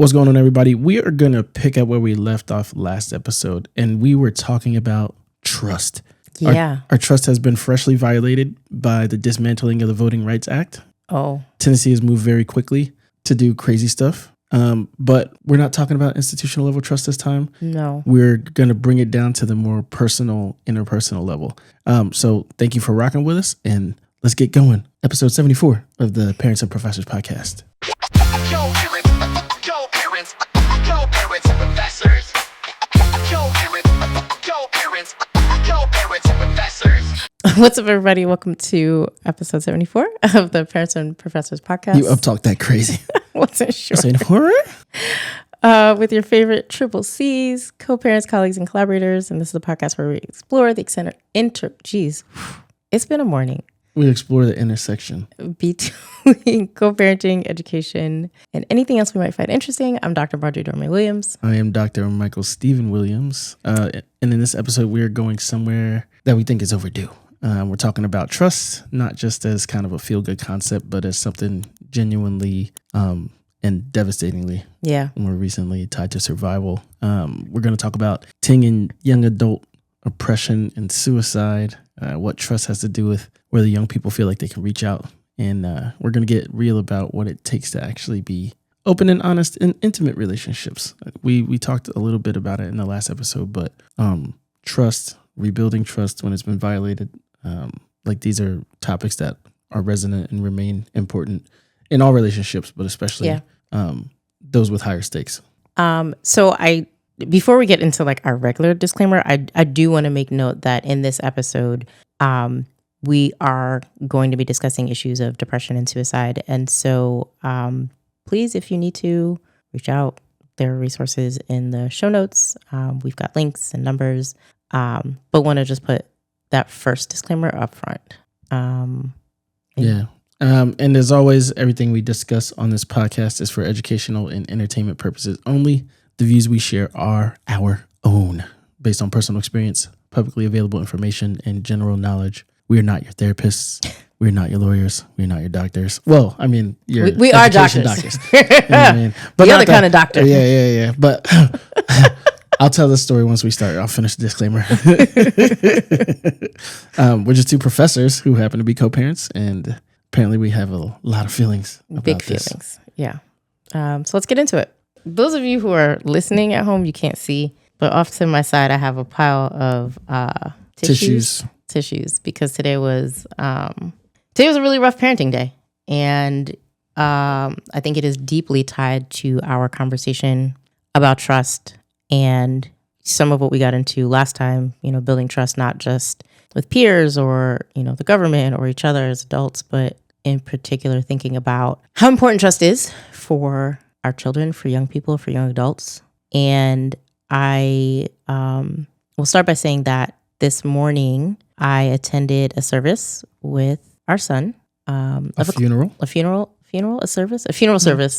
What's going on, everybody? We are going to pick up where we left off last episode, and we were talking about trust. Yeah. Our trust has been freshly violated by the dismantling of the Voting Rights Act. Oh. Tennessee has moved very quickly to do crazy stuff. But we're not talking about institutional level trust this time. No. We're going to bring it down to the more personal, interpersonal level. So thank you for rocking with us, and let's get going. Episode 74 of the Parents and Professors podcast. What's up, everybody? Welcome to episode 74 of the Parents and Professors podcast. You uptalk that crazy. Wasn't sure. Saying horror? With your favorite triple C's, co-parents, colleagues, and collaborators. And this is the podcast where we explore the it's been a morning. We explore the intersection Between co-parenting, education, and anything else we might find interesting. I'm Dr. Marjorie Williams. I am Dr. Michael Stephen Williams. And in this episode, we're going somewhere that we think is overdue. We're talking about trust, not just as kind of a feel-good concept, but as something genuinely and devastatingly more recently tied to survival. We're going to talk about teen and young adult oppression and suicide, what trust has to do with whether young people feel like they can reach out. And we're going to get real about what it takes to actually be open and honest in intimate relationships. We talked a little bit about it in the last episode, but trust, rebuilding trust when it's been violated, like these are topics that are resonant and remain important in all relationships, but especially those with higher stakes. Before we get into like our regular disclaimer, I do want to make note that in this episode, we are going to be discussing issues of depression and suicide. And so please, if you need to reach out, there are resources in the show notes. We've got links and numbers, but want to just put that first disclaimer up front. And as always, everything we discuss on this podcast is for educational and entertainment purposes only. The views we share are our own, based on personal experience, publicly available information, and general knowledge. We are not your therapists. We're not your lawyers. We're not your doctors. Well, I mean, we are doctors. You know what I mean? But the other kind of doctor. Yeah. But I'll tell the story once we start. I'll finish the disclaimer. We're just two professors who happen to be co-parents, and apparently we have a lot of feelings about Big this. feelings. Yeah. So let's get into it. Those of you who are listening at home, you can't see, but off to my side, I have a pile of tissues because today was a really rough parenting day. And I think it is deeply tied to our conversation about trust and some of what we got into last time, building trust, not just with peers or, the government or each other as adults, but in particular thinking about how important trust is for our children, for young people, for young adults. And I will start by saying that this morning I attended a service with our son. A funeral service.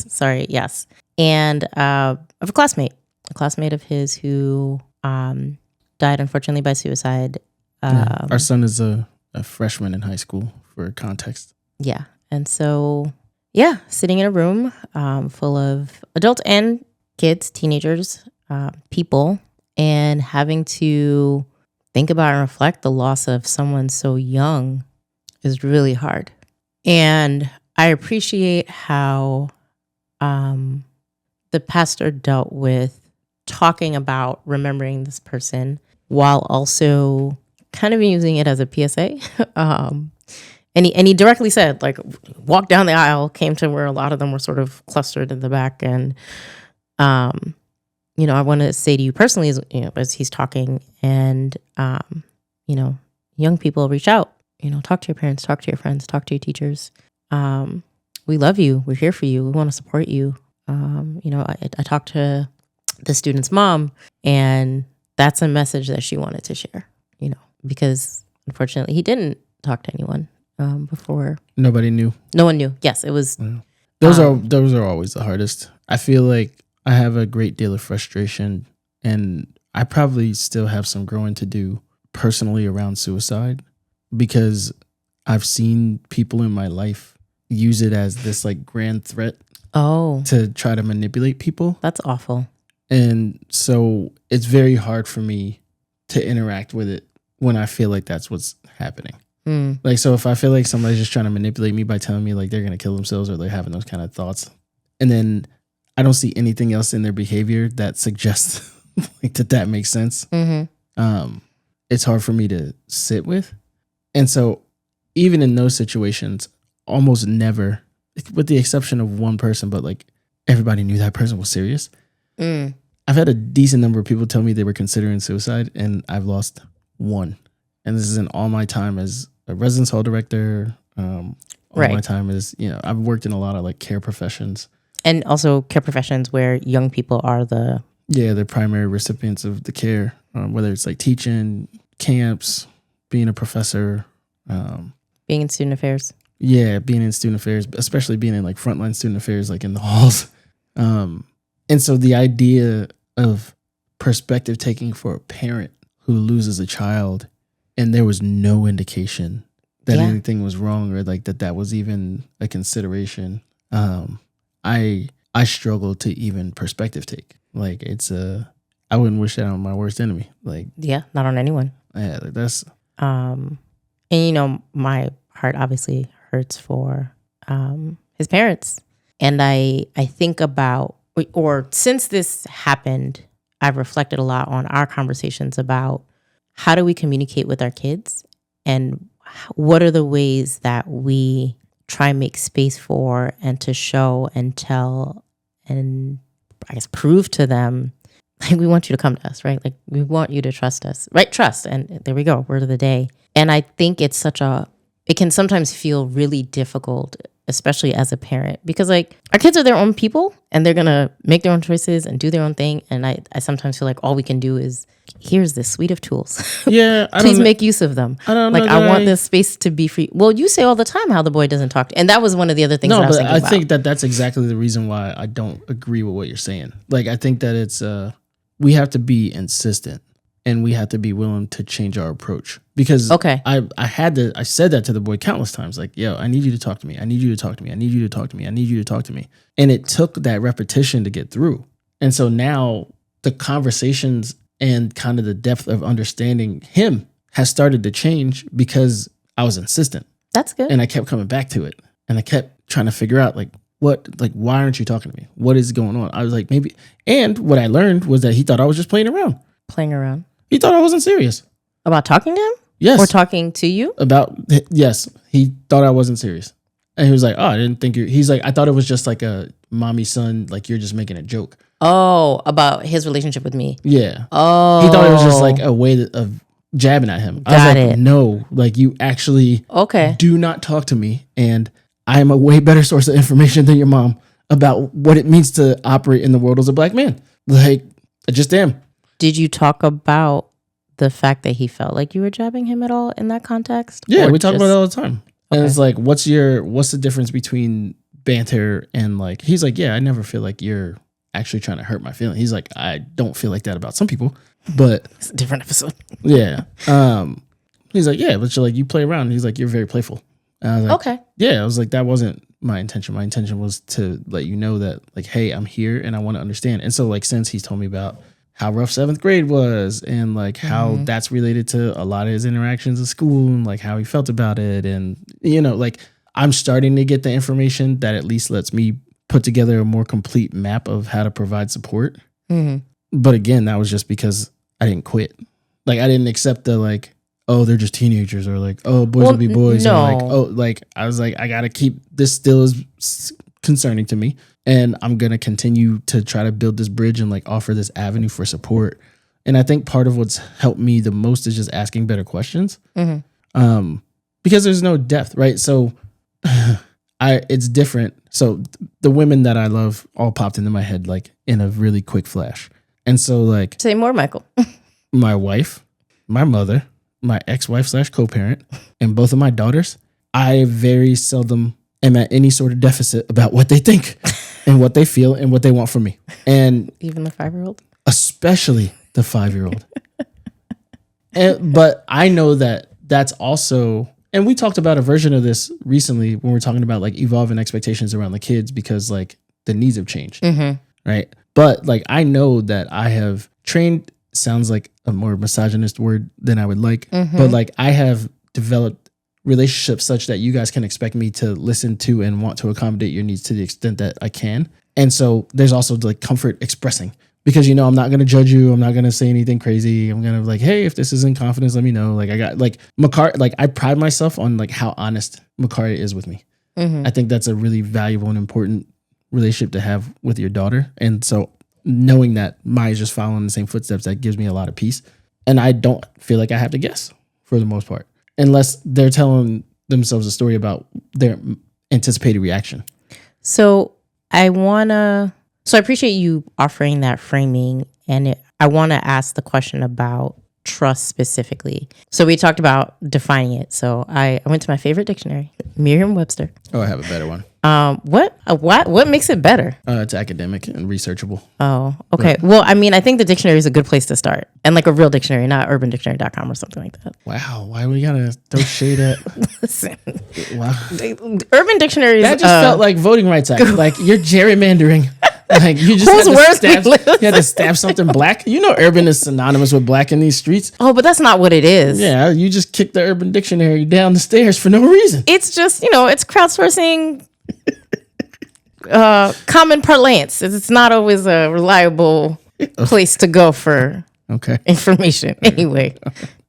Sorry. Yes. And of a classmate of his who died unfortunately by suicide. Our son is a freshman in high school, for context. Yeah. And so, sitting in a room full of adults and kids, teenagers, people, and having to think about and reflect the loss of someone so young is really hard. And I appreciate how the pastor dealt with talking about remembering this person while also kind of using it as a PSA. And he directly said, like, walked down the aisle, came to where a lot of them were sort of clustered in the back. And, I want to say to you personally, as he's talking and, young people reach out, talk to your parents, talk to your friends, talk to your teachers. We love you. We're here for you. We want to support you. I talked to the student's mom, and that's a message that she wanted to share, because unfortunately he didn't talk to anyone. Before nobody knew. No one knew. Yes, it was. Those are always the hardest. I feel like I have a great deal of frustration, and I probably still have some growing to do personally around suicide, because I've seen people in my life use it as this like grand threat to try to manipulate people. That's awful. And so it's very hard for me to interact with it when I feel like that's what's happening. Like, so if I feel like somebody's just trying to manipulate me by telling me like they're going to kill themselves or they're having those kind of thoughts, and then I don't see anything else in their behavior that suggests like that makes sense. It's hard for me to sit with. And so even in those situations, almost never, with the exception of one person, but like everybody knew that person was serious. I've had a decent number of people tell me they were considering suicide, and I've lost one. And this is in all my time as a residence hall director. All my time is, I've worked in a lot of like care professions. And also care professions where young people are the primary recipients of the care, whether it's like teaching, camps, being a professor. Being in student affairs. Yeah, being in student affairs, especially being in like frontline student affairs, like in the halls. And so the idea of perspective taking for a parent who loses a child and there was no indication that anything was wrong or like that was even a consideration. I struggle to even perspective take. Like I wouldn't wish that on my worst enemy. Like, not on anyone. Yeah, like that's. And my heart obviously hurts for his parents, and I think about, or since this happened, I've reflected a lot on our conversations about how do we communicate with our kids and what are the ways that we try and make space for and to show and tell and I guess prove to them, like, we want you to come to us, right? Like, we want you to trust us, right? Trust. And there we go. Word of the day. And I think it can sometimes feel really difficult, especially as a parent, because like our kids are their own people and they're going to make their own choices and do their own thing. And I sometimes feel like all we can do is, here's this suite of tools. Yeah. Please make use of them. I want this space to be free. Well, you say all the time how the boy doesn't talk. And that was one of the other things that I was thinking about. I think that's exactly the reason why I don't agree with what you're saying. Like, I think that it's, we have to be insistent and we have to be willing to change our approach. Because I said that to the boy countless times. Like, yo, I need you to talk to me. I need you to talk to me. I need you to talk to me. I need you to talk to me. And it took that repetition to get through. And so now the conversations and kind of the depth of understanding him has started to change because I was insistent. That's good. And I kept coming back to it. And I kept trying to figure out why aren't you talking to me? What is going on? I was like, maybe. And what I learned was that he thought I was just playing around. Playing around. He thought I wasn't serious. About talking to him? Yes. Or talking to you? Yes. He thought I wasn't serious. And he was like, oh, I didn't think he's like, I thought it was just like a mommy son, like you're just making a joke. Oh, about his relationship with me. Yeah. Oh. He thought it was just like a way of jabbing at him. I was like, no, like you actually do not talk to me. And I am a way better source of information than your mom about what it means to operate in the world as a black man. Like, I just am. Did you talk about the fact that he felt like you were jabbing him at all in that context? Yeah, we talk about it all the time. And it's like, what's the difference between banter and like, he's like, yeah, I never feel like you're actually trying to hurt my feelings. He's like, I don't feel like that about some people, but it's a different episode. Yeah. He's like, yeah, but you're like, you play around. He's like, you're very playful. And I was like, okay. Yeah. I was like, that wasn't my intention. My intention was to let you know that like, hey, I'm here and I want to understand. And so like, since he's told me about how rough 7th grade was and like how that's related to a lot of his interactions at school and like how he felt about it. And, like I'm starting to get the information that at least lets me put together a more complete map of how to provide support. But again, that was just because I didn't quit. Like I didn't accept the like, oh, they're just teenagers or like, oh, boys will be boys. No. Or like, oh, like I was like, I got to keep this still is concerning to me. And I'm going to continue to try to build this bridge and like offer this avenue for support. And I think part of what's helped me the most is just asking better questions. Because there's no depth, right? So it's different. So the women that I love all popped into my head like in a really quick flash. And so like. Say more, Michael. My wife, my mother, my ex-wife / co-parent, and both of my daughters, I very seldom am at any sort of deficit about what they think and what they feel and what they want from me. And even the 5-year-old? Especially the 5-year-old. But I know that that's also, and we talked about a version of this recently when we were talking about like evolving expectations around the kids, because like the needs have changed. Right. But like, I know that I have trained, sounds like a more misogynist word than I would like, but like I have developed relationships such that you guys can expect me to listen to and want to accommodate your needs to the extent that I can. And so there's also like comfort expressing, because, you know, I'm not going to judge you. I'm not going to say anything crazy. I'm going to like, hey, if this is in confidence, let me know. Like I got like Makari, like I pride myself on like how honest Makari is with me. I think that's a really valuable and important relationship to have with your daughter. And so knowing that Maya's just following the same footsteps, that gives me a lot of peace. And I don't feel like I have to guess for the most part, unless they're telling themselves a story about their anticipated reaction. So I appreciate you offering that framing, and I want to ask the question about trust specifically. So we talked about defining it. So I went to my favorite dictionary, Merriam-Webster. Oh, I have a better one. What makes it better? It's academic and researchable. Oh, okay. Well, I mean, I think the dictionary is a good place to start, and like a real dictionary, not urbandictionary.com or something like that. Wow, why we gotta throw shade at? Listen, Wow, Urban Dictionary. That just felt like Voting Rights Act. Like you're gerrymandering. Like you just had to stab something black. You know, urban is synonymous with black in these streets. Oh, but that's not what it is. Yeah, you just kicked the Urban Dictionary down the stairs for no reason. It's just, you know, it's crowdsourcing common parlance. It's not always a reliable place to go for information. Anyway,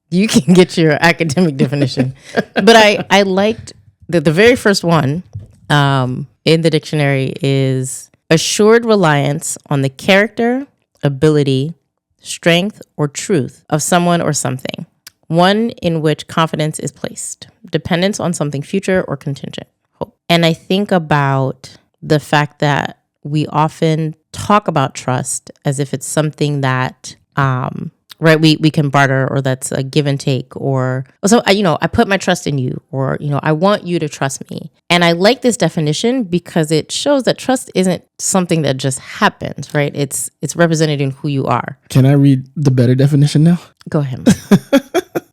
you can get your academic definition. But I liked that the very first one in the dictionary is assured reliance on the character, ability, strength, or truth of someone or something. One in which confidence is placed. Dependence on something future or contingent. Hope. And I think about the fact that we often talk about trust as if it's something that, right, we can barter, or that's a give and take, or so, you know, I put my trust in you, or, you know, I want you to trust me. And I like this definition because it shows that trust isn't something that just happens, right? It's represented in who you are. Can I read the better definition now? Go ahead.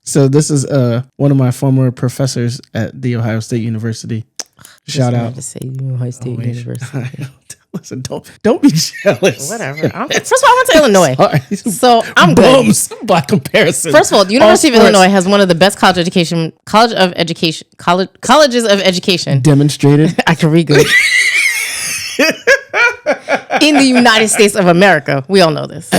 So this is one of my former professors at the Ohio State University. Shout out. To say Ohio State University. Listen, don't be jealous. Whatever. First of all, I went to Illinois. Sorry. So I'm Bums good. By comparison. First of all, the University of Illinois has one of the best colleges of education. Demonstrated. I can read good. In the United States of America. We all know this.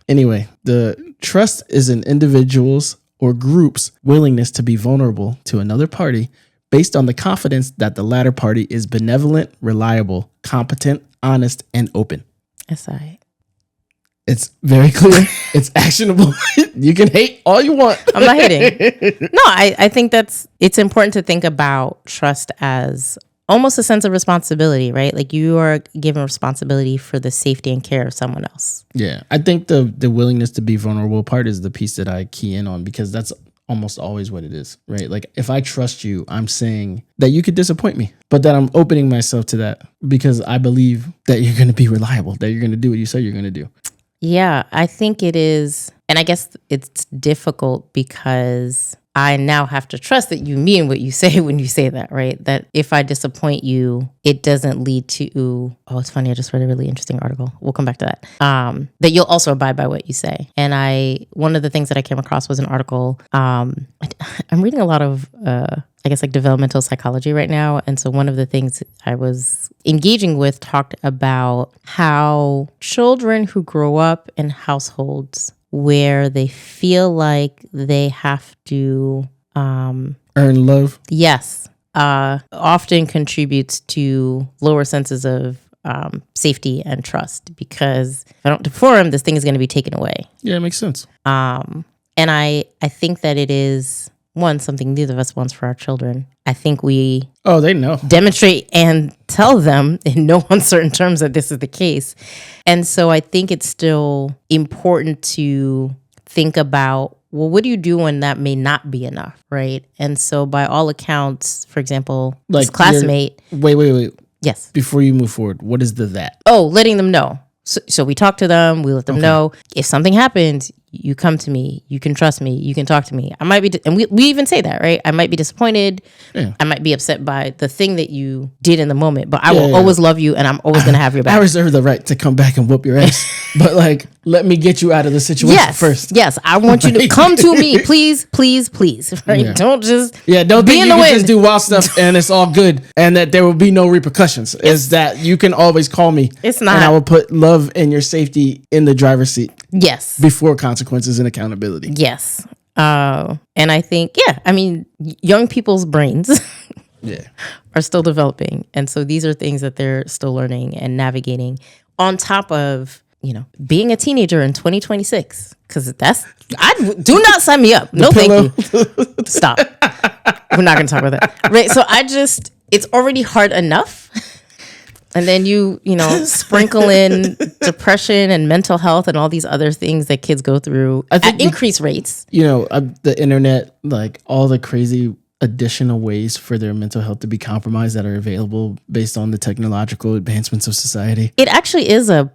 Anyway, the trust is an individual's or group's willingness to be vulnerable to another party based on the confidence that the latter party is benevolent, reliable, competent, honest, and open. That's right. It's very clear. It's actionable. You can hate all you want. I'm not hating. No, I think it's important to think about trust as almost a sense of responsibility, right? Like you are given responsibility for the safety and care of someone else. Yeah. I think the willingness to be vulnerable part is the piece that I key in on, because that's almost always what it is, right? Like if I trust you, I'm saying that you could disappoint me, but that I'm opening myself to that because I believe that you're going to be reliable, that you're going to do what you say you're going to do. Yeah, I think it is. And I guess it's difficult because I now have to trust that you mean what you say when you say that, right? That if I disappoint you, it doesn't lead to, oh, it's funny, I just read a really interesting article. We'll come back to that. That you'll also abide by what you say. And one of the things that I came across was an article. I'm reading a lot of, I guess, like developmental psychology right now. And so one of the things I was engaging with talked about how children who grow up in households where they feel like they have to earn love. Yes. Often contributes to lower senses of safety and trust, because if I don't perform, this thing is going to be taken away. Yeah, it makes sense. And I think that it is, one, something neither of us wants for our children. I think we they know. Demonstrate and tell them in no uncertain terms that this is the case. And so I think it's still important to think about, well, what do you do when that may not be enough, right? And so by all accounts, for example, like this classmate... Wait. Yes. Before you move forward, what is the that? Oh, letting them know. So we talk to them, we let them know if something happens, you come to me, you can trust me, you can talk to me. I might be, and we even say that, right? I might be disappointed. Yeah. I might be upset by the thing that you did in the moment, but I will always love you and I'm always going to have your back. I reserve the right to come back and whoop your ass, but like, let me get you out of the situation first. Yes. I want you to come to me, please, please, please. Right? Yeah. Don't just don't be think in you the can wind. just do wild stuff and it's all good and that there will be no repercussions. Is that you can always call me. It's not. And I will put love and your safety in the driver's seat. Yes. Before consequences and accountability. Yes. And I think, young people's brains are still developing. And so these are things that they're still learning and navigating on top of, being a teenager in 2026. Because do not sign me up. No, thank you. Stop. We're not going to talk about that. Right. So it's already hard enough. And then you sprinkle in depression and mental health and all these other things that kids go through at increased rates. The internet, like all the crazy additional ways for their mental health to be compromised that are available based on the technological advancements of society. It actually is a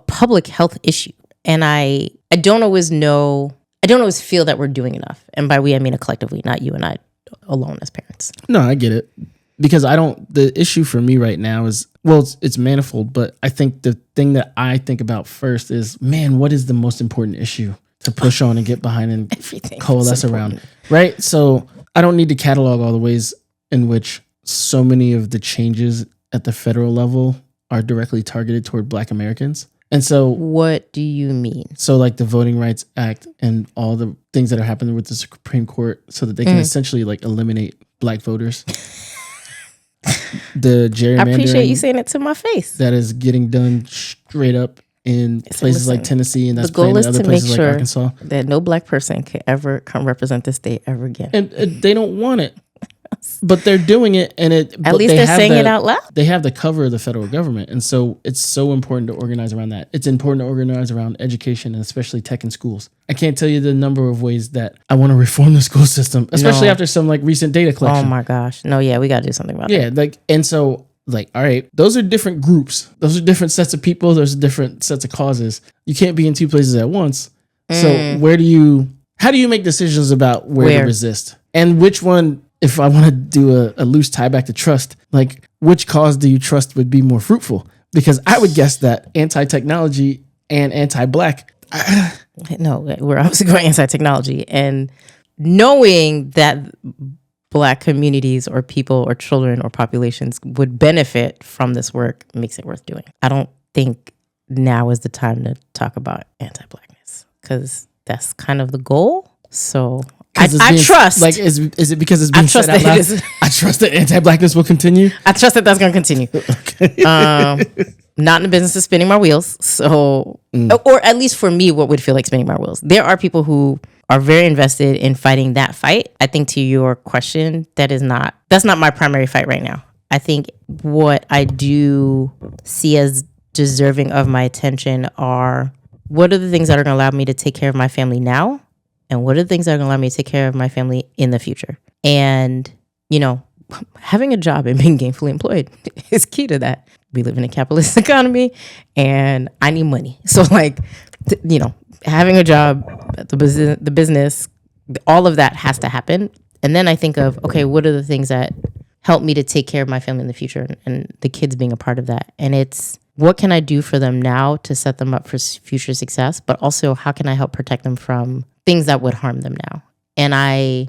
public health issue. And I don't always feel that we're doing enough. And by we, I mean collectively, not you and I alone as parents. No, I get it. Because the issue for me right now is, it's manifold, but I think the thing that I think about first is, man, what is the most important issue to push on and get behind and coalesce around, right? So I don't need to catalog all the ways in which so many of the changes at the federal level are directly targeted toward Black Americans. And so what do you mean? So like the Voting Rights Act and all the things that are happening with the Supreme Court so that they can essentially like eliminate Black voters. The gerrymandering. I appreciate you saying it to my face. That is getting done straight up in places like Tennessee, and that's the goal is in other to make places sure like Arkansas. That no Black person can ever come represent the state ever again. And they don't want it, but they're doing it, and at least they're saying it out loud. They have the cover of the federal government, and so it's so important to organize around that. It's important to organize around education, and especially tech in schools. I can't tell you the number of ways that I want to reform the school system, especially after some like recent data collection. Oh my gosh. No, yeah, we got to do something about that. And so all right, those are different groups. Those are different sets of people. Those are different sets of causes. You can't be in two places at once. So how do you make decisions about where to resist? And which one, if I want to do a loose tie back to trust, like which cause do you trust would be more fruitful? Because I would guess that anti-technology and anti-Black. No, we're obviously going anti-technology, and knowing that Black communities or people or children or populations would benefit from this work makes it worth doing. I don't think now is the time to talk about anti-Blackness because that's kind of the goal. So I trust. Like, is it because it's being said out loud? I trust that anti-Blackness will continue. I trust that that's going to continue. Okay. Not in the business of spinning my wheels. So, or at least for me, what would feel like spinning my wheels. There are people who are very invested in fighting that fight. I think to your question, that's not my primary fight right now. I think what I do see as deserving of my attention are what are the things that are going to allow me to take care of my family now? And what are the things that are going to allow me to take care of my family in the future? And, having a job and being gainfully employed is key to that. We live in a capitalist economy and I need money. So having a job, the business, all of that has to happen. And then I think of, okay, what are the things that help me to take care of my family in the future and the kids being a part of that? And it's what can I do for them now to set them up for future success? But also how can I help protect them from things that would harm them now? And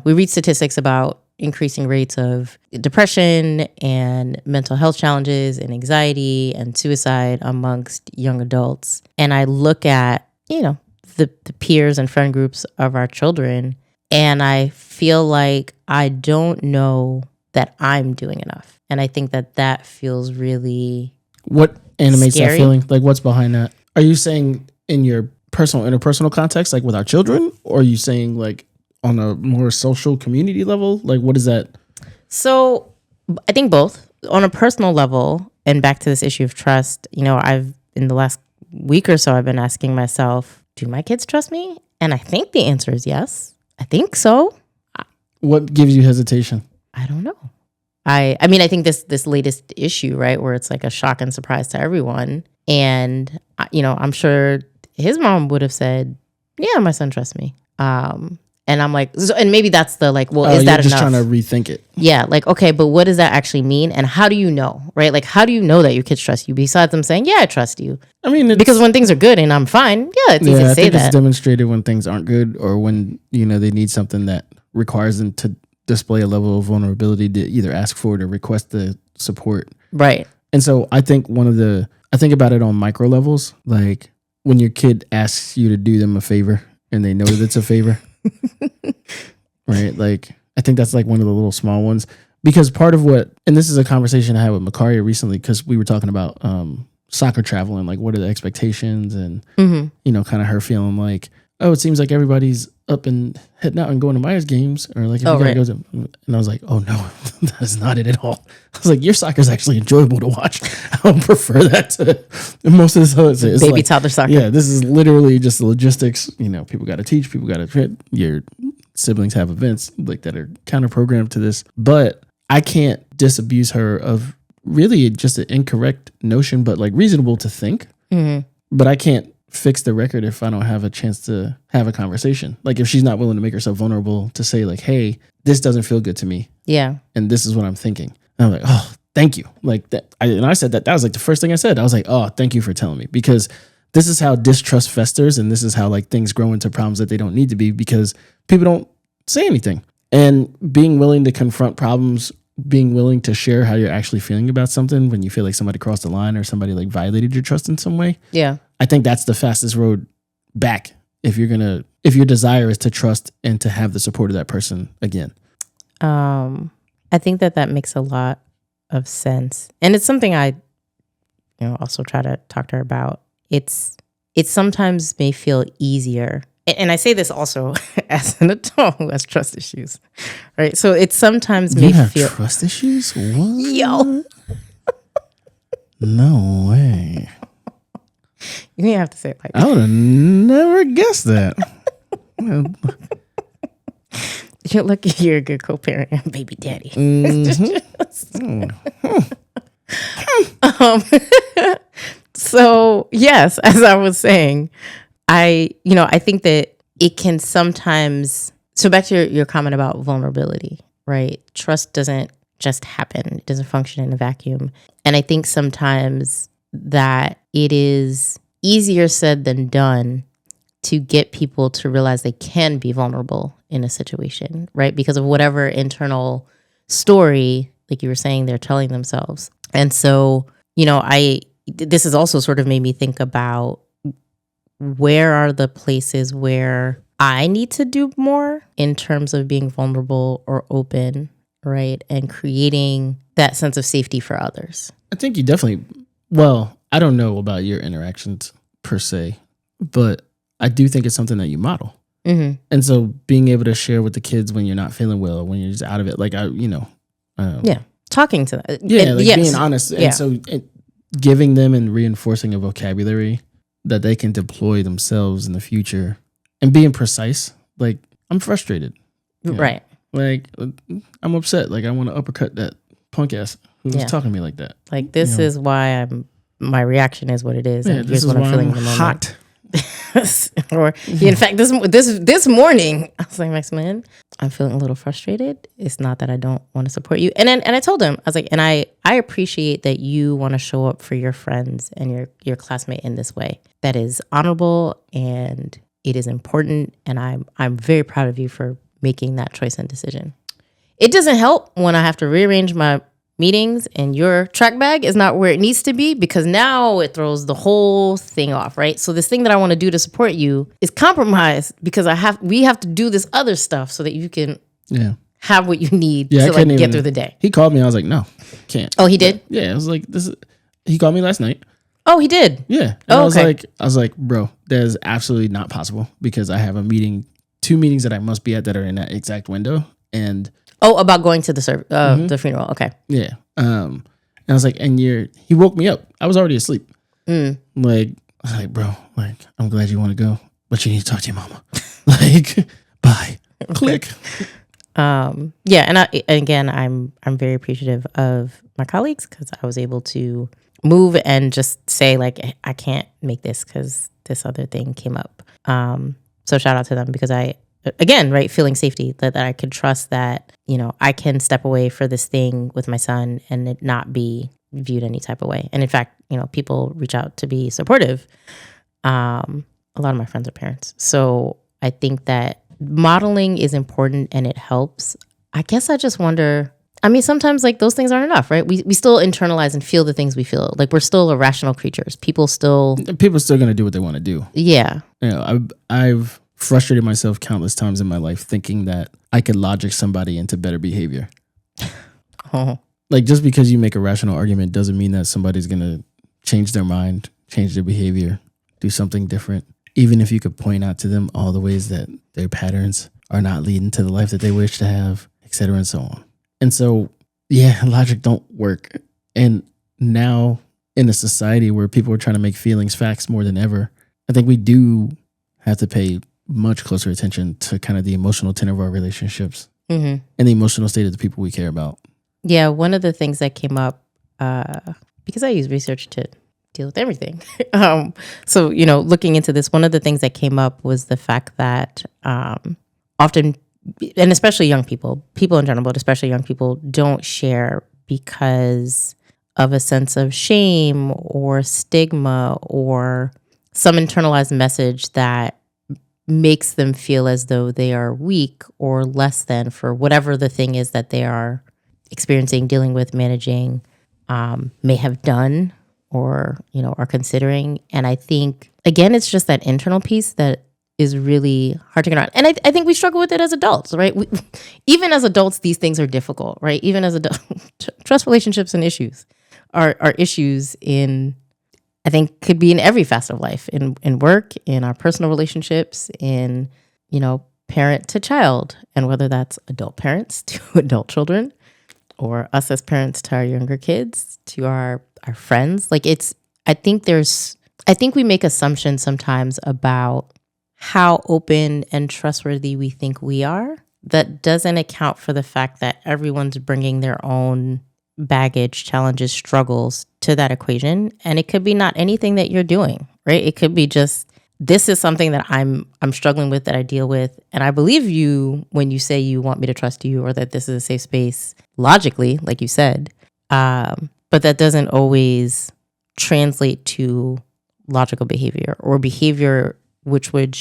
we read statistics about increasing rates of depression and mental health challenges and anxiety and suicide amongst young adults. And I look at, the peers and friend groups of our children, and I feel like I don't know that I'm doing enough. And I think that feels really What animates scary. That feeling? Like, what's behind that? Are you saying in your interpersonal context, like with our children? Or are you saying like on a more social community level? Like, what is that? So I think both. On a personal level, and back to this issue of trust, I've, in the last week or so, I've been asking myself, do my kids trust me? And I think the answer is yes. I think so. What gives you hesitation? I don't know. I think this latest issue, right, where it's like a shock and surprise to everyone. And, I'm sure his mom would have said, yeah, my son trusts me. And I'm like, and maybe that's the like, well, is you're that just enough? trying to rethink it. Yeah, like, okay, but what does that actually mean? And how do you know, right? Like, how do you know that your kids trust you besides them saying, yeah, I trust you? I mean, because when things are good and I'm fine, yeah, it's easy to I say think that. it's demonstrated when things aren't good or when, they need something that requires them to display a level of vulnerability to either ask for it or request the support. Right. And so I think I think about it on micro levels, like when your kid asks you to do them a favor and they know that it's a favor. Right. Like, I think that's like one of the little small ones, because part of and this is a conversation I had with Marjorie recently, because we were talking about soccer travel and like, what are the expectations and, kind of her feeling like, oh, it seems like everybody's up and heading out and going to Myers games, or like, if you gotta go to, and I was like, oh no, that's not it at all. I was like, your soccer is actually enjoyable to watch. I would prefer that to most of the it's baby like, toddler soccer. Yeah, this is literally just the logistics. People got to teach, people got to your siblings have events like that are counter programmed to this, but I can't disabuse her of really just an incorrect notion, but like reasonable to think. But I can't fix the record if I don't have a chance to have a conversation. Like, if she's not willing to make herself vulnerable to say like, hey, this doesn't feel good to me. Yeah. And this is what I'm thinking. And I'm like, oh, thank you. Like that. And I said that was like the first thing I said. I was like, oh, thank you for telling me, because this is how distrust festers. And this is how like things grow into problems that they don't need to be, because people don't say anything. And being willing to confront problems, being willing to share how you're actually feeling about something when you feel like somebody crossed the line or somebody like violated your trust in some way. Yeah. I think that's the fastest road back if your desire is to trust and to have the support of that person again. I think that makes a lot of sense. And it's something I, also try to talk to her about. It sometimes may feel easier. And I say this also as an adult who has trust issues, right? So it sometimes may feel trust issues. What? Yo, no way. You didn't have to say it like that. I would have never guessed that. You're lucky you're a good co-parent and baby daddy. So yes, as I was saying, I think that it can sometimes, so back to your comment about vulnerability, right? Trust doesn't just happen. It doesn't function in a vacuum. And I think sometimes that it is easier said than done to get people to realize they can be vulnerable in a situation, right? Because of whatever internal story, like you were saying, they're telling themselves. And so, this has also sort of made me think about, where are the places where I need to do more in terms of being vulnerable or open, right? And creating that sense of safety for others. I think you definitely, I don't know about your interactions per se, but I do think it's something that you model. Mm-hmm. And so being able to share with the kids when you're not feeling well, or when you're just out of it, like talking to them. Being honest. And so giving them and reinforcing a vocabulary that they can deploy themselves in the future, and being precise. Like, I'm frustrated. Right. Like, I'm upset. Like, I want to uppercut that punk ass who was talking to me like that. Like, this is why my reaction is what it is. Yeah, and this here's is what I'm why feeling I'm in the moment. hot. In fact, this morning, I was like, Maximilian, I'm feeling a little frustrated. It's not that I don't want to support you. And I told him, I was like, and I appreciate that you want to show up for your friends and your classmate in this way. That is honorable and it is important. And I'm very proud of you for making that choice and decision. It doesn't help when I have to rearrange my meetings and your track bag is not where it needs to be, because now it throws the whole thing off, right? So this thing that I want to do to support you is compromised because we have to do this other stuff so that you can have what you need to get through the day. He called me. I was like, no, can't. Oh, he did? Yeah. I was like, he called me last night. Oh, he did? Yeah. And I was like, bro, that is absolutely not possible, because I have two meetings that I must be at that are in that exact window. And about going to the funeral. Okay. Yeah. And I was like, he woke me up. I was already asleep. Like, I was like, bro, like, I'm glad you want to go, but you need to talk to your mama. Like, bye. Click. And again, I'm very appreciative of my colleagues, because I was able to move and just say, like, I can't make this because this other thing came up. So shout out to them, because again, right, feeling safety, that I could trust that, I can step away for this thing with my son and it not be viewed any type of way. And in fact, people reach out to be supportive. A lot of my friends are parents. So I think that modeling is important and it helps. I guess I just wonder, sometimes like those things aren't enough, right? We still internalize and feel the things we feel. Like we're still irrational creatures. People still going to do what they want to do. Yeah. I've frustrated myself countless times in my life thinking that I could logic somebody into better behavior. Oh. Like just because you make a rational argument doesn't mean that somebody's going to change their mind, change their behavior, do something different. Even if you could point out to them all the ways that their patterns are not leading to the life that they wish to have, et cetera, and so on. And so, yeah, logic don't work. And now in a society where people are trying to make feelings facts more than ever, I think we do have to pay much closer attention to kind of the emotional tenor of our relationships and the emotional state of the people we care about. Yeah, one of the things that came up, because I use research to deal with everything. So, looking into this, one of the things that came up was the fact that often, and especially young people in general, but especially young people, don't share because of a sense of shame or stigma or some internalized message that makes them feel as though they are weak or less than for whatever the thing is that they are experiencing, dealing with, managing, may have done or, are considering. And I think, again, it's just that internal piece that is really hard to get around. And I think we struggle with it as adults, right? Even as adults, these things are difficult, right? Even as adults, trust relationships and issues are issues in, I think, could be in every facet of life, in work, in our personal relationships, in, parent to child, and whether that's adult parents to adult children, or us as parents to our younger kids, to our friends. Like I think we make assumptions sometimes about how open and trustworthy we think we are that doesn't account for the fact that everyone's bringing their own baggage, challenges, struggles to that equation. And it could be not anything that you're doing, right? It could be just, this is something that I'm struggling with, that I deal with. And I believe you when you say you want me to trust you, or that this is a safe space, logically, like you said. But that doesn't always translate to logical behavior or behavior which would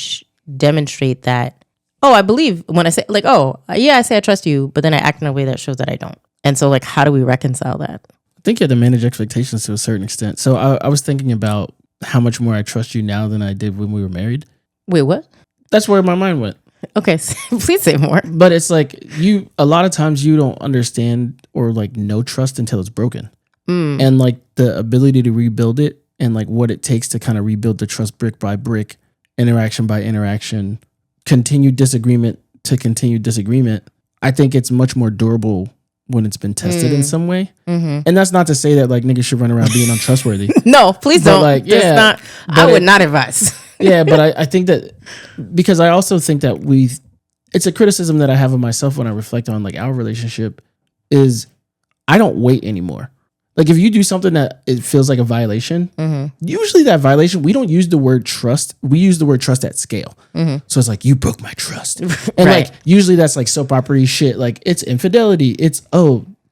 demonstrate that, I believe when I say, like, I say I trust you, but then I act in a way that shows that I don't. And so, like, how do we reconcile that? I think you have to manage expectations to a certain extent. So I was thinking about how much more I trust you now than I did when we were married. Wait, what? That's where my mind went. Okay, please say more. But it's like a lot of times you don't understand or like know trust until it's broken. And like the ability to rebuild it and like what it takes to kind of rebuild the trust brick by brick, interaction by interaction, continued disagreement to continued disagreement. I think it's much more durable when it's been tested in some way. And that's not to say that like niggas should run around being untrustworthy. No, please don't. Like, yeah, I would not advise. Yeah, but I think that, because I also think that it's a criticism that I have of myself when I reflect on like our relationship, is I don't wait anymore. Like if you do something that it feels like a violation, usually that violation, we don't use the word trust. We use the word trust at scale. So it's like, you broke my trust. And Right. like, usually that's like soap opera shit. Like it's infidelity. It's,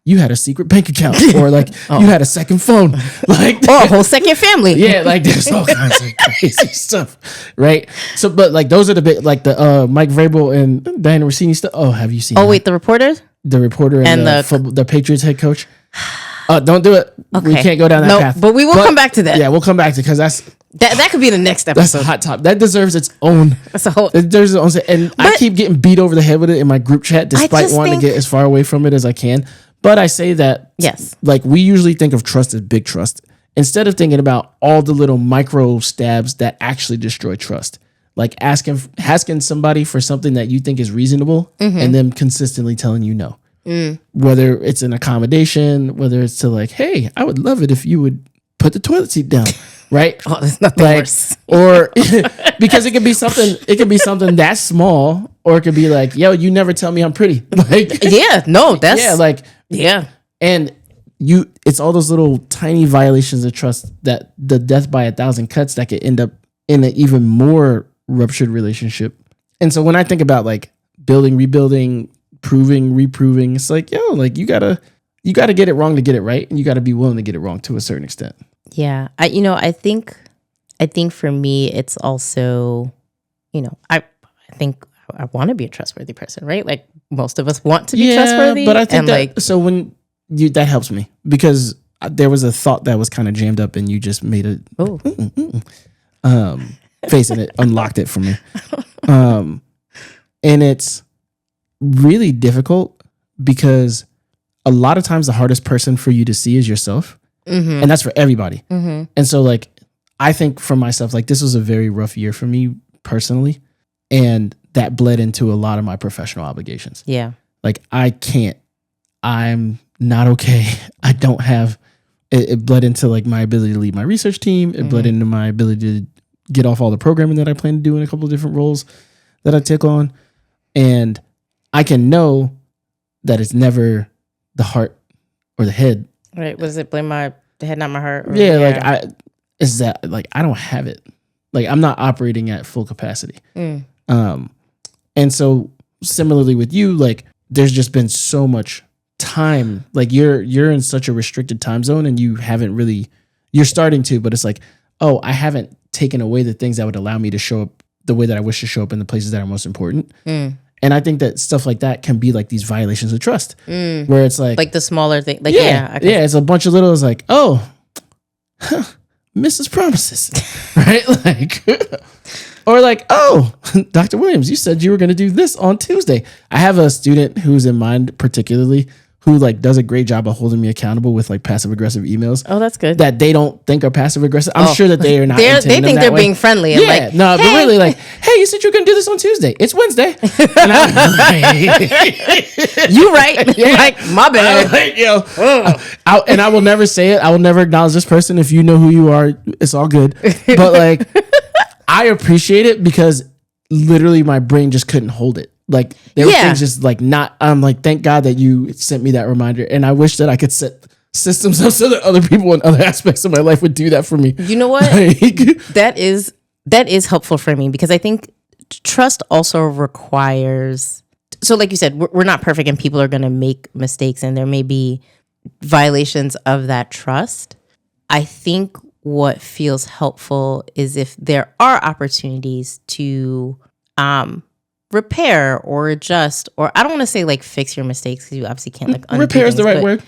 you had a secret bank account, or like you had a second phone, like a whole second family. Yeah, like there's all kinds of crazy stuff, right? So, but like those are the big, like the Mike Vrabel and Diana Rossini stuff. Oh, have you seen? Oh, wait, the reporter and the Patriots head coach. Don't do it. Okay. We can't go down that path. But we will come back to that. Yeah, we'll come back to, because that could be the next episode. That's a hot topic. That deserves its own. That's a whole. And I keep getting beat over the head with it in my group chat, despite wanting to get as far away from it as I can. But I say that, yes, like we usually think of trust as big trust, instead of thinking about all the little micro stabs that actually destroy trust. Like asking somebody for something that you think is reasonable, and them consistently telling you no. Whether it's an accommodation, whether it's to like, hey, I would love it if you would put the toilet seat down, right? Oh, there's nothing worse. Or because it could be something that small, or it could be like, yo, you never tell me I'm pretty. Like, yeah, no, that's yeah. And it's all those little tiny violations of trust, that the death by 1,000 cuts that could end up in an even more ruptured relationship. And so when I think about like building, rebuilding, proving, reproving, it's like, yo, like you gotta get it wrong to get it right, and you gotta be willing to get it wrong to a certain extent. Yeah, I think for me, it's also, I think I want to be a trustworthy person, right? Like most of us want to be trustworthy. But I think that helps me because there was a thought that was kind of jammed up, and you just made it face, and it unlocked it for me. And it's really difficult because a lot of times the hardest person for you to see is yourself. And that's for everybody. And so like, I think for myself, like this was a very rough year for me personally. And that bled into a lot of my professional obligations. Yeah. Like I'm not okay. I don't have, it bled into like my ability to lead my research team. It bled into my ability to get off all the programming that I plan to do in a couple of different roles that I take on. And I can know that it's never the heart or the head. Right. Was it blame the head, not my heart? Or, like I don't have it. Like I'm not operating at full capacity. And so similarly with you, like there's just been so much time. Like you're in such a restricted time zone, and you haven't really, you're starting to, but it's like, oh, I haven't taken away the things that would allow me to show up the way that I wish to show up in the places that are most important. And I think that stuff like that can be like these violations of trust, where it's like the smaller thing. Like, it's a bunch of little, it's like, oh, Mrs. Promises, right? Like, or like, oh, Dr. Williams, you said you were going to do this on Tuesday. I have a student who's in mind particularly who like does a great job of holding me accountable with like passive aggressive emails. Oh, that's good. That they don't think are passive aggressive. I'm sure that they are not. They think they're being friendly. And like, no, but really like, hey, you said you were going to do this on Tuesday. It's Wednesday. And you right. Yeah. Like, my bad. And I will never say it. I will never acknowledge this person. If you know who you are, it's all good. But like, I appreciate it because literally my brain just couldn't hold it. Like there were things just like not, I'm like, thank God that you sent me that reminder. And I wish that I could set systems up so that other people in other aspects of my life would do that for me. You know what? That is helpful for me because I think trust also requires, so like you said, we're not perfect and people are going to make mistakes and there may be violations of that trust. I think what feels helpful is if there are opportunities to, repair or adjust, or I don't want to say like fix your mistakes because you obviously can't like undo repair is the right word.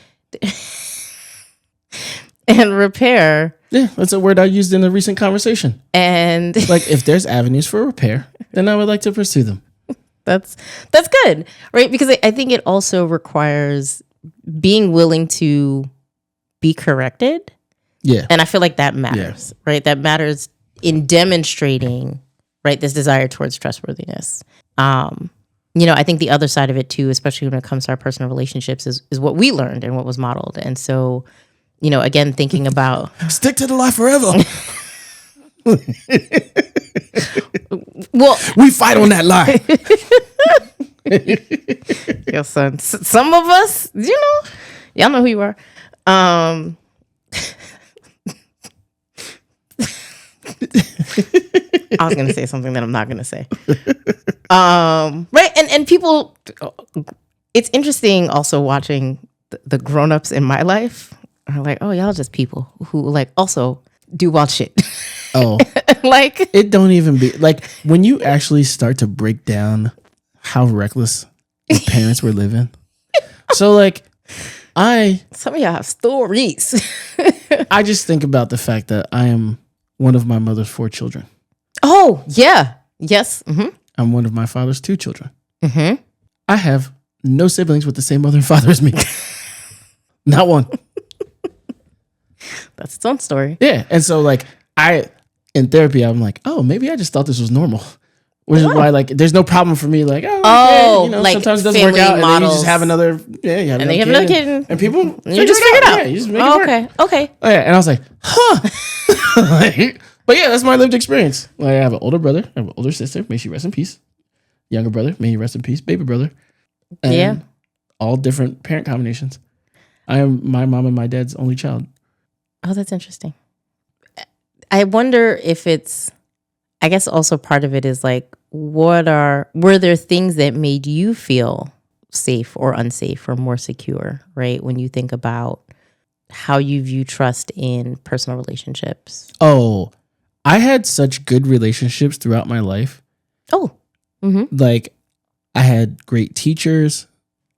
And repair. Yeah, that's a word I used in a recent conversation. And like if there's avenues for repair, then I would like to pursue them. That's good, right? Because I think it also requires being willing to be corrected. Yeah. And I feel like that matters, right? That matters in demonstrating, right, this desire towards trustworthiness. I think the other side of it too, especially when it comes to our personal relationships, is what we learned and what was modeled. And so, again, thinking about stick to the lie forever. Well, we fight on that lie. Yo, son, some of us, y'all know who you are. I was going to say something that I'm not going to say. Right. And people, it's interesting also watching the grown-ups in my life are like, oh, y'all just people who like also do wild shit. Oh, like it don't even be like when you actually start to break down how reckless your parents were living. So like some of y'all have stories. I just think about the fact that I am one of my mother's 4 children. Oh, yeah. Yes. Mm-hmm. I'm one of my father's 2 children. Mm-hmm. I have no siblings with the same mother and father as me. Not one. That's its own story. Yeah. And so like in therapy, I'm like, oh, maybe I just thought this was normal. Which is why like there's no problem for me. Like, like sometimes it doesn't work out, models. And then you just have another, and then you have another kid, and people you just figure it out. Yeah, you just make it work. Okay. Oh, yeah, and I was like, huh. But yeah, that's my lived experience. Like, I have an older brother, I have an older sister. May she rest in peace. Younger brother, may he rest in peace. Baby brother, and all different parent combinations. I am my mom and my dad's only child. Oh, that's interesting. I wonder if it's, I guess also part of it is like were there things that made you feel safe or unsafe or more secure, right? When you think about how you view trust in personal relationships. Oh, I had such good relationships throughout my life. Oh, Like, I had great teachers.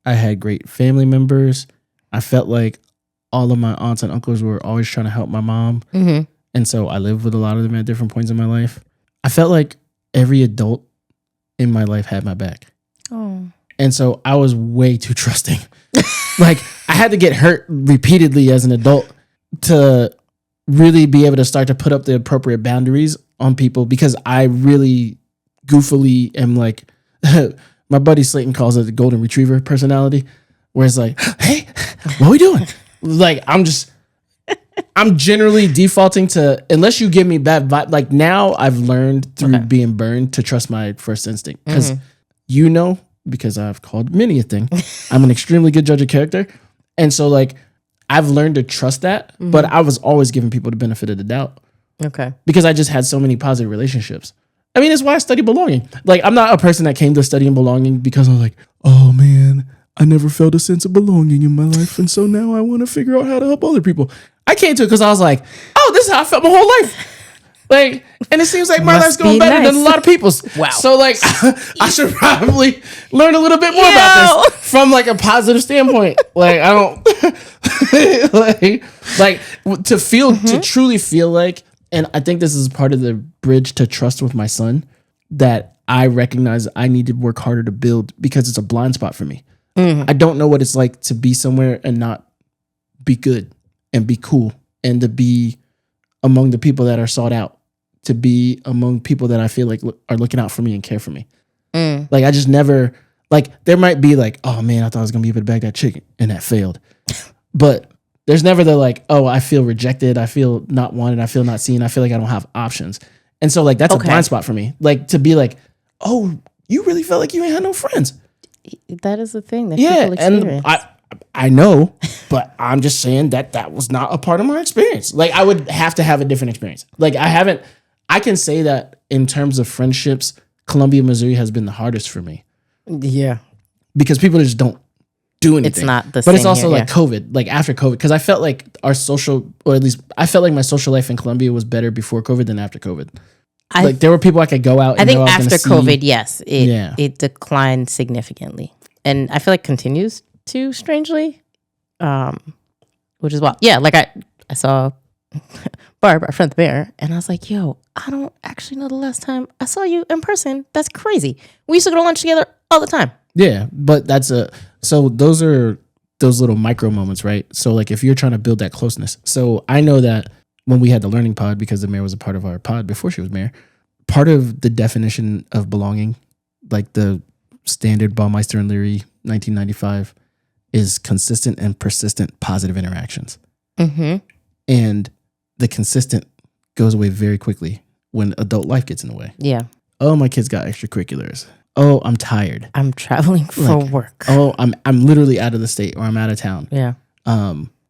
I had great family members. I felt like all of my aunts and uncles were always trying to help my mom. And so I lived with a lot of them at different points in my life. I felt like every adult in my life had my back. Oh. And so I was way too trusting. Like, I had to get hurt repeatedly as an adult to really be able to start to put up the appropriate boundaries on people, because I really goofily am like, my buddy Slayton calls it the golden retriever personality, where it's like, hey, what are we doing? Like, I'm generally defaulting to, unless you give me bad vibe. Like, now I've learned through being burned to trust my first instinct. Because because I've called many a thing, I'm an extremely good judge of character. And so, like, I've learned to trust that, but I was always giving people the benefit of the doubt. Okay. Because I just had so many positive relationships. I mean, it's why I study belonging. Like, I'm not a person that came to studying belonging because I was like, oh man, I never felt a sense of belonging in my life. And so now I want to figure out how to help other people. I came to it because I was like, oh, this is how I felt my whole life. Like, and it seems like my life's going better than a lot of people's. Wow. So, like, I should probably learn a little bit more about this from, like, a positive standpoint. Like, I don't like to truly feel like, and I think this is part of the bridge to trust with my son, that I recognize I need to work harder to build, because it's a blind spot for me. I don't know what it's like to be somewhere and not be good and be cool, and to be among the people that are sought out, to be among people that I feel like are looking out for me and care for me. Like, I just never, like, there might be like, oh man, I thought I was gonna be able to bag that chick and that failed. But there's never the like, oh, I feel rejected, I feel not wanted, I feel not seen, I feel like I don't have options. And so, like, that's a blind spot for me. Like, to be like, oh, you really felt like you ain't had no friends. That is the thing that people experience. And I know, but I'm just saying that was not a part of my experience. Like, I would have to have a different experience. Like, I can say that in terms of friendships, Columbia, Missouri has been the hardest for me. Yeah. Because people just don't do anything. It's not the same. But it's also like COVID, like after COVID, because I felt like our social, or at least I felt like my social life in Columbia was better before COVID than after COVID. Like, there were people I could go out. I think after COVID, yes, it declined significantly, and I feel like continues to, strangely, which is wild. Yeah, like I saw Barb, our friend the bear, and I was like, yo, I don't actually know the last time I saw you in person. That's crazy. We used to go to lunch together all the time. Yeah, but so those are those little micro moments, right? So, like, if you're trying to build that closeness. So I know that when we had the learning pod, because the mayor was a part of our pod before she was mayor, part of the definition of belonging, like the standard Baumeister and Leary 1995, is consistent and persistent positive interactions. And the consistent goes away very quickly when adult life gets in the way. Yeah. Oh, my kids got extracurriculars. Oh, I'm tired. I'm traveling for work. Oh, I'm literally out of the state, or I'm out of town. Yeah.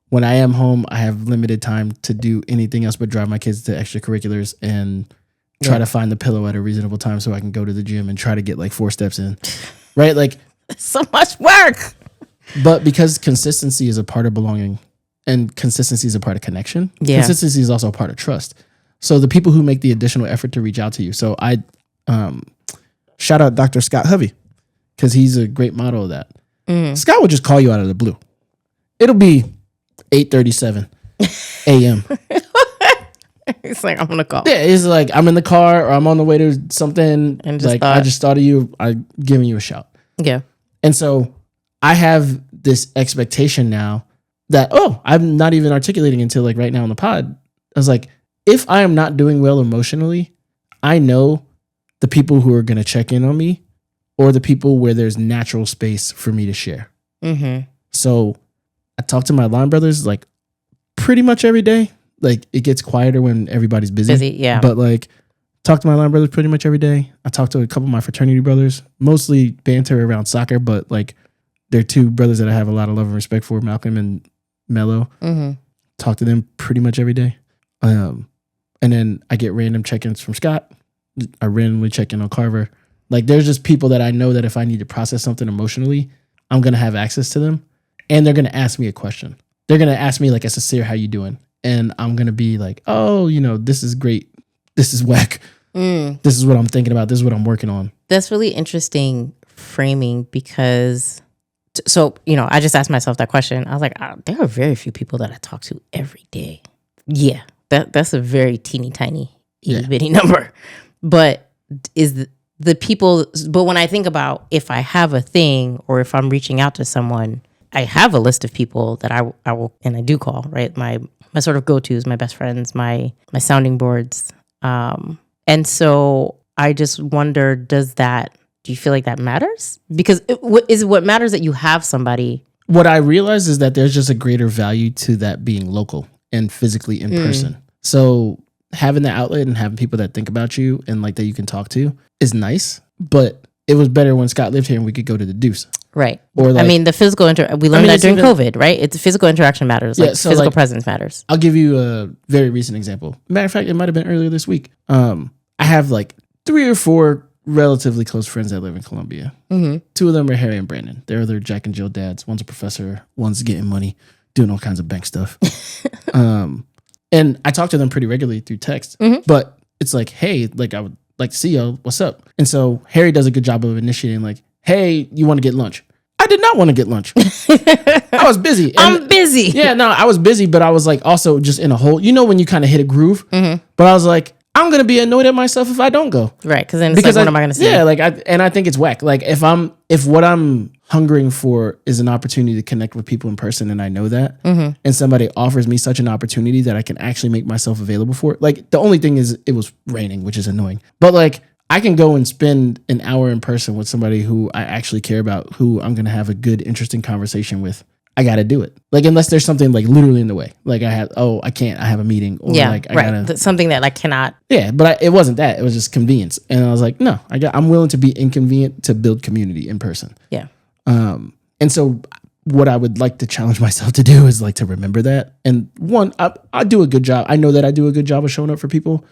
When I am home, I have limited time to do anything else but drive my kids to extracurriculars and try to find the pillow at a reasonable time so I can go to the gym and try to get like 4 steps in. Right? Like, so much work. But because consistency is a part of belonging, and consistency is a part of connection, consistency is also a part of trust. So the people who make the additional effort to reach out to you. So I shout out Dr. Scott Hovey, because he's a great model of that. Scott will just call you out of the blue. It'll be 8:37 a.m. It's like, I'm gonna call. Yeah, it's like I'm in the car or I'm on the way to something, and just I just thought of you. I'm giving you a shout. Yeah. And so I have this expectation now that, I'm not even articulating until like right now on the pod. I was like, if I am not doing well emotionally, I know the people who are going to check in on me, or the people where there's natural space for me to share. So I talk to my line brothers like pretty much every day. Like, it gets quieter when everybody's busy. Yeah. But like, talk to my line brothers pretty much every day. I talk to a couple of my fraternity brothers, mostly banter around soccer, but like, they're 2 brothers that I have a lot of love and respect for, Malcolm and Mello. Talk to them pretty much every day. And then I get random check-ins from Scott. I randomly check in on Carver. Like there's just people that I know that if I need to process something emotionally, I'm going to have access to them and they're going to ask me a question. They're going to ask me like a sincere, how you doing? And I'm going to be like, oh, this is great. This is whack. This is what I'm thinking about. This is what I'm working on. That's really interesting framing because, I just asked myself that question. I was like, there are very few people that I talk to every day. Yeah, that's a very teeny tiny, itty bitty number. But is the people, but when I think about if I have a thing or if I'm reaching out to someone, I have a list of people that I will, and I do call, right? My sort of go-tos, my best friends, my sounding boards. And so I just wonder, do you feel like that matters? Because what matters that you have somebody. What I realize is that there's just a greater value to that being local and physically in person. So having the outlet and having people that think about you and like that you can talk to is nice, but it was better when Scott lived here and we could go to the Deuce. Right. Or like, the physical we learned that during COVID, right? It's physical interaction matters. Like physical presence matters. I'll give you a very recent example. Matter of fact, it might have been earlier this week. I have like 3 or 4 relatively close friends that live in Columbia. 2 of them are Harry and Brandon. They're their Jack and Jill dads. One's a professor. One's getting money, doing all kinds of bank stuff. And I talk to them pretty regularly through text. But it's like, hey, like I would like to see y'all. What's up? And so Harry does a good job of initiating like, hey, you want to get lunch? I did not want to get lunch. I was busy. I'm busy. Yeah, no, I was busy, but I was like also just in a hole. When you kind of hit a groove. But I was like, I'm gonna be annoyed at myself if I don't go. Right, because then it's like, what am I gonna say? Yeah, I think it's whack. Like if what I'm hungering for is an opportunity to connect with people in person, and I know that, and somebody offers me such an opportunity that I can actually make myself available for it. Like the only thing is it was raining, which is annoying. But like I can go and spend an hour in person with somebody who I actually care about, who I'm gonna have a good, interesting conversation with. I got to do it. Like, unless there's something like literally in the way. Like I can't, I have a meeting. Or like, I gotta. Something that like cannot. Yeah, but it wasn't that. It was just convenience. And I was like, no, I'm willing to be inconvenient to build community in person. Yeah. And so what I would like to challenge myself to do is like to remember that. And one, I do a good job. I know that I do a good job of showing up for people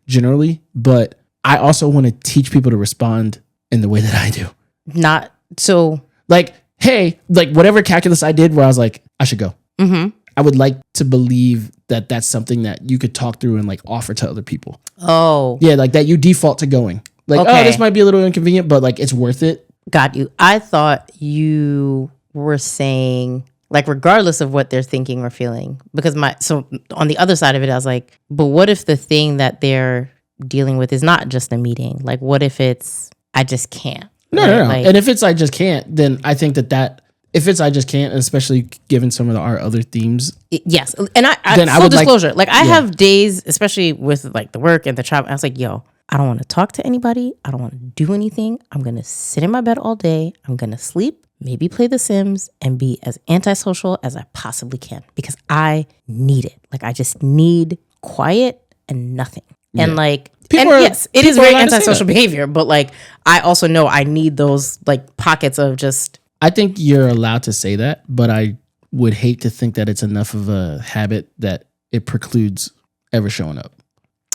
generally, but I also want to teach people to respond in the way that I do. Not so. Like, hey, like whatever calculus I did where I was like, I should go. I would like to believe that that's something that you could talk through and like offer to other people. Oh. Yeah, like that you default to going. Like, oh, this might be a little inconvenient, but like it's worth it. Got you. I thought you were saying like regardless of what they're thinking or feeling. Because so on the other side of it, I was like, but what if the thing that they're dealing with is not just a meeting? Like what if it's, I just can't? No. Like, and if it's I just can't, then I think that if it's I just can't, especially given some of our other themes. Yes. And I full disclosure, like I have days, especially with like the work and the travel, I was like, yo, I don't want to talk to anybody. I don't want to do anything. I'm going to sit in my bed all day. I'm going to sleep, maybe play The Sims and be as antisocial as I possibly can because I need it. Like I just need quiet and nothing. Yeah. And like, yes, it is very antisocial behavior, but like I also know I need those like pockets of just. I think you're allowed to say that, but I would hate to think that it's enough of a habit that it precludes ever showing up.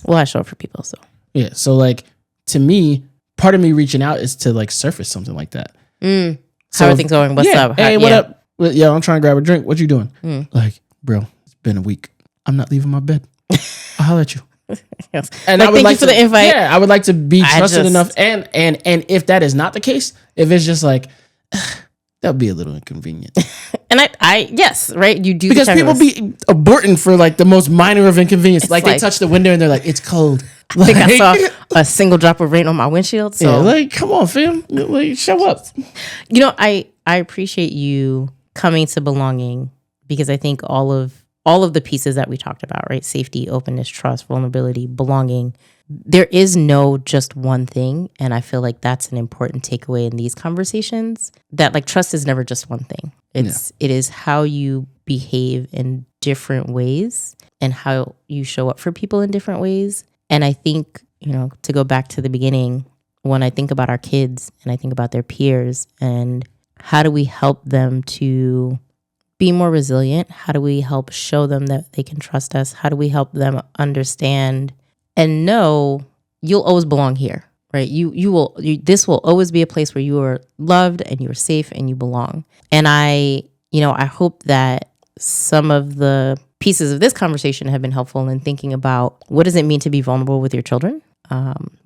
Well, I show up for people, so. Yeah, so like to me, part of me reaching out is to like surface something like that. So, how are things going? What's up? Hey, what up? Yeah, I'm trying to grab a drink. What you doing? Like, bro, it's been a week. I'm not leaving my bed. I'll holler at you. Yes. And like, I would thank you for the invite. Yeah, I would like to be trusted enough. And if that is not the case, if it's just like that would be a little inconvenient. And I yes, right. You do because people be aborting for like the most minor of inconvenience. Like they touch the window and they're like, it's cold. I think I saw a single drop of rain on my windshield. So like, come on, fam, like show up. I appreciate you coming to belonging because I think all of the pieces that we talked about, right? Safety, openness, trust, vulnerability, belonging. There is no just one thing. And I feel like that's an important takeaway in these conversations that like trust is never just one thing. It is how you behave in different ways and how you show up for people in different ways. And I think, to go back to the beginning, when I think about our kids and I think about their peers and how do we help them to be more resilient? How do we help show them that they can trust us? How do we help them understand and know you'll always belong here, right? This will always be a place where you are loved and you are safe and you belong. And I hope that some of the pieces of this conversation have been helpful in thinking about what does it mean to be vulnerable with your children?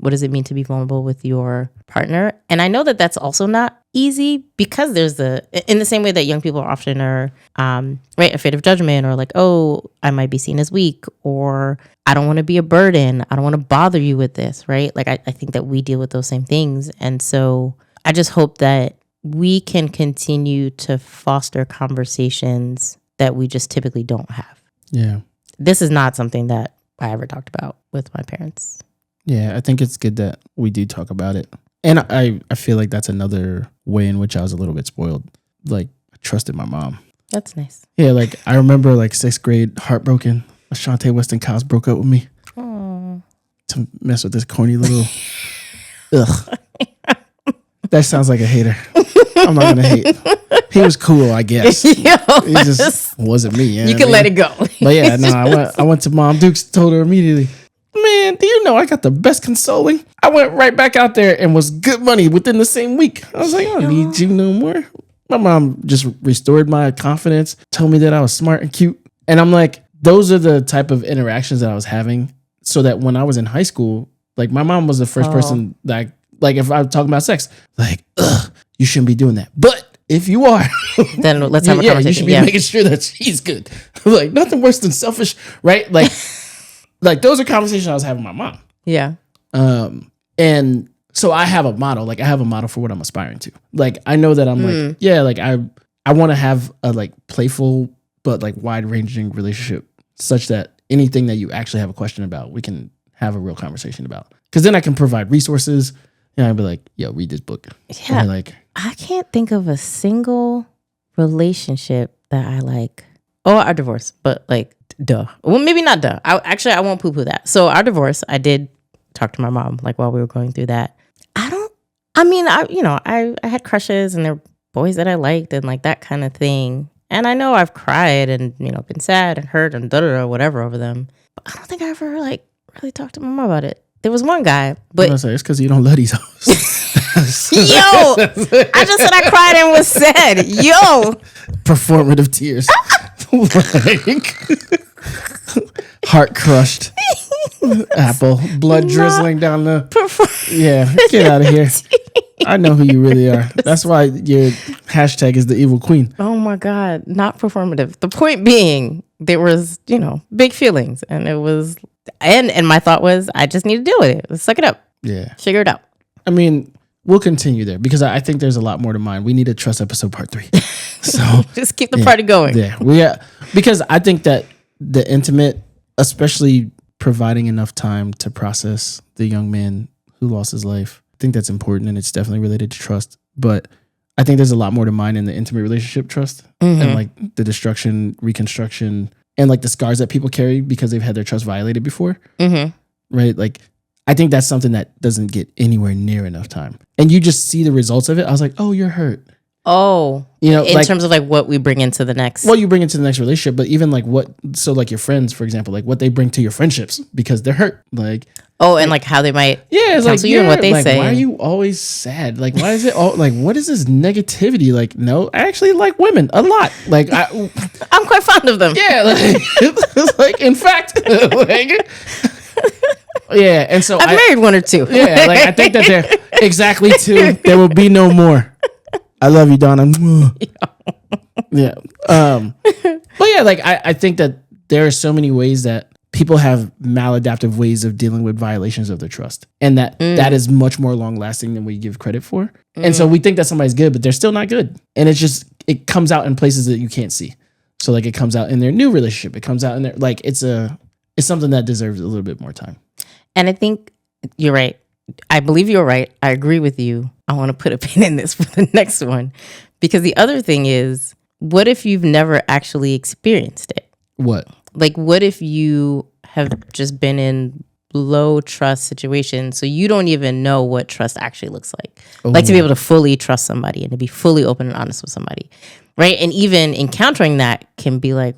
What does it mean to be vulnerable with your partner? And I know that that's also not easy because there's in the same way that young people often are, right, afraid of judgment, or like, oh, I might be seen as weak, or I don't want to be a burden. I don't want to bother you with this, right? Like, I think that we deal with those same things. And so I just hope that we can continue to foster conversations that we just typically don't have. Yeah. This is not something that I ever talked about with my parents. Yeah, I think it's good that we do talk about it. And I feel like that's another way in which I was a little bit spoiled. Like, I trusted my mom. That's nice. Yeah, like, I remember, like, 6th grade, heartbroken. Ashante Weston Cos broke up with me. Aww. To mess with this corny little... Ugh. That sounds like a hater. I'm not going to hate. He was cool, I guess. He just wasn't me. You can let it go. But yeah, no, I went to Mom Dukes, told her immediately, man, do you know I got the best consoling? I went right back out there and was good money within the same week. I was like, I don't need you no more. My mom just restored my confidence, told me that I was smart and cute. And I'm like, those are the type of interactions that I was having, so that when I was in high school, like, my mom was the first person that, like, if I was talking about sex, like, ugh, you shouldn't be doing that. But if you are, then let's have a conversation. You should be making sure that she's good. Like, nothing worse than selfish, right? Like, like, those are conversations I was having with my mom. Yeah. And so I have a model. Like, I have a model for what I'm aspiring to. Like, I know that I'm like, yeah, like, I want to have a, like, playful but, like, wide-ranging relationship, such that anything that you actually have a question about, we can have a real conversation about. Because then I can provide resources. And I'd be like, yo, read this book. Yeah. Like, I can't think of a single relationship that I like. Oh, our divorce, but like, duh. Well, maybe not duh. I won't poo-poo that. So our divorce, I did talk to my mom, like, while we were going through that. I had crushes, and there were boys that I liked, and like that kind of thing. And I know I've cried and, been sad and hurt and whatever over them. But I don't think I ever like really talked to my mom about it. There was one guy, but it's because you don't love these hoes. Yo, I just said I cried and was sad. Yo, performative tears, like heart crushed, apple, blood drizzling down the. Yeah, get out of here. I know who you really are. That's why your hashtag is the evil queen. Oh my God, not performative. The point being, there was, big feelings, and it was. And my thought was, I just need to deal with it. Let's suck it up. Yeah. Figure it out. I mean, we'll continue there because I think there's a lot more to mine. We need a trust episode part 3. So just keep the party going. Yeah. Because I think that the intimate, especially providing enough time to process the young man who lost his life, I think that's important, and it's definitely related to trust. But I think there's a lot more to mine in the intimate relationship trust and like the destruction, reconstruction, and like the scars that people carry because they've had their trust violated before. Right? Like, I think that's something that doesn't get anywhere near enough time. And you just see the results of it. I was like, oh, you're hurt. Oh, in terms of like what we bring into the next. Well, you bring into the next relationship, but even like like your friends, for example, like what they bring to your friendships because they're hurt. Like, and like how they might counsel you and what they say. Why are you always sad? Like, why is it all like, what is this negativity? Like, no, I actually like women a lot. Like, I'm quite fond of them. Yeah. Like in fact, like, yeah. And so I've married one or two. Yeah. Like, I think that they're exactly 2. There will be no more. I love you, Donna. Yeah. But yeah, like I think that there are so many ways that people have maladaptive ways of dealing with violations of their trust. And that is much more long lasting than we give credit for. And so we think that somebody's good, but they're still not good. And it comes out in places that you can't see. So like it comes out in their new relationship. It comes out in their, like, it's something that deserves a little bit more time. And I think you're right. I believe you're right. I agree with you. I want to put a pin in this for the next one. Because the other thing is, what if you've never actually experienced it? What? Like, what if you have just been in low trust situations, so you don't even know what trust actually looks like? Ooh. Like, to be able to fully trust somebody and to be fully open and honest with somebody, right? And even encountering that can be like,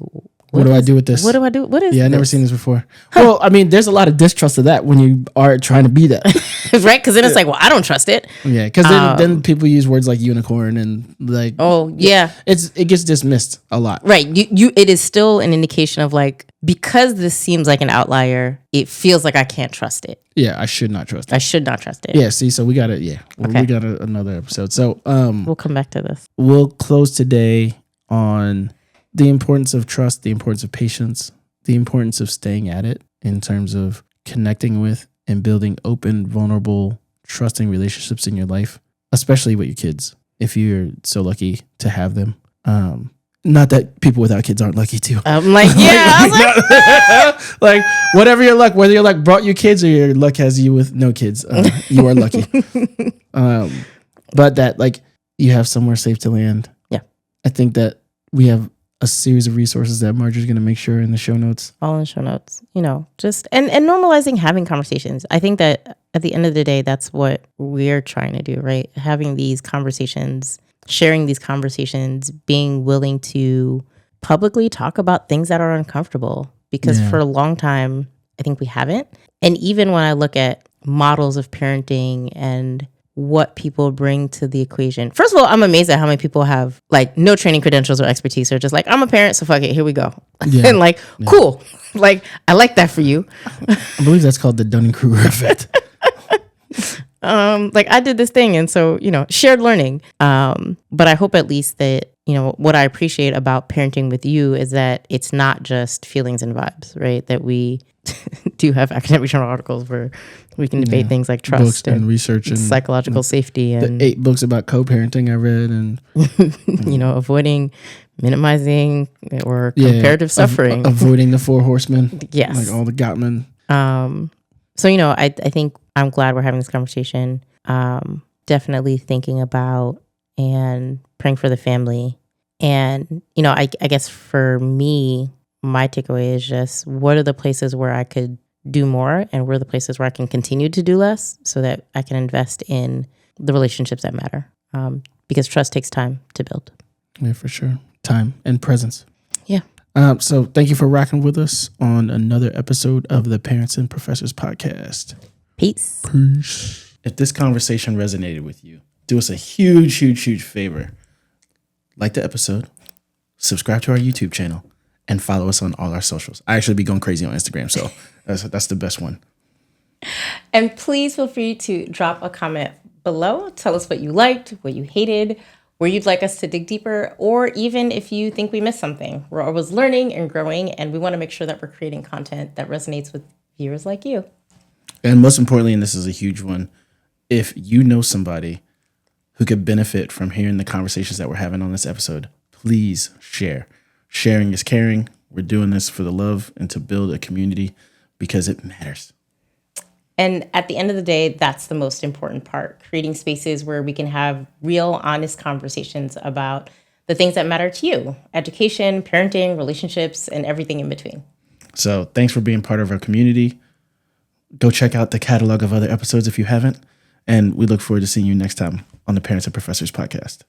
what do I do with this? What do I do? What is this? I've never seen this before. Well, I mean, there's a lot of distrust of that when you are trying to be that. Right? Because then it's like, well, I don't trust it. Yeah, because then people use words like unicorn and like, oh yeah, it gets dismissed a lot. Right. It is still an indication of like, because this seems like an outlier, it feels like I can't trust it. Yeah, I should not trust it. I should not trust it. Yeah, see, so we got it. Yeah, we got another episode. So we'll come back to this. We'll close today on the importance of trust, the importance of patience, the importance of staying at it in terms of connecting with and building open, vulnerable, trusting relationships in your life, especially with your kids, if you're so lucky to have them. Not that people without kids aren't lucky too. I'm like, yeah. Like whatever your luck, whether your luck brought you kids or your luck has you with no kids, you are lucky. But that like you have somewhere safe to land. Yeah. I think that we have a series of resources that Marjorie's going to make sure in the show notes. All in the show notes, just and normalizing having conversations. I think that at the end of the day, that's what we're trying to do, right? Having these conversations, sharing these conversations, being willing to publicly talk about things that are uncomfortable, because for a long time, I think we haven't. And even when I look at models of parenting and what people bring to the equation. First of all, I'm amazed at how many people have like no training credentials or expertise. They're just like, I'm a parent, so fuck it, here we go. Yeah. And like, cool. Like, I like that for you. I believe that's called the Dunning-Kruger effect. Like I did this thing, and so, shared learning. But I hope at least that, what I appreciate about parenting with you is that it's not just feelings and vibes, right? That we do have academic journal articles where we can debate things like trust books and research and psychological safety and the 8 books about co-parenting I read and avoiding, minimizing or comparative suffering, avoiding the 4 horsemen. Yes, like all the Gottman. So I think I'm glad we're having this conversation. Definitely thinking about and praying for the family. And, I guess for me, my takeaway is just what are the places where I could do more and where are the places where I can continue to do less so that I can invest in the relationships that matter. Because trust takes time to build. Yeah, for sure. Time and presence. Yeah. So thank you for rocking with us on another episode of the Parents and Professors podcast. Peace. Peace. If this conversation resonated with you, do us a huge, huge, huge favor. Like the episode, subscribe to our YouTube channel, and follow us on all our socials. I actually be going crazy on Instagram, so that's the best one. And please feel free to drop a comment below. Tell us what you liked, what you hated, where you'd like us to dig deeper, or even if you think we missed something. We're always learning and growing, and we want to make sure that we're creating content that resonates with viewers like you. And most importantly, and this is a huge one, if you know somebody who could benefit from hearing the conversations that we're having on this episode, please share. Sharing is caring. We're doing this for the love and to build a community because it matters. And at the end of the day, that's the most important part, creating spaces where we can have real, honest conversations about the things that matter to you, education, parenting, relationships, and everything in between. So thanks for being part of our community. Go check out the catalog of other episodes if you haven't. And we look forward to seeing you next time on the Parents and Professors podcast.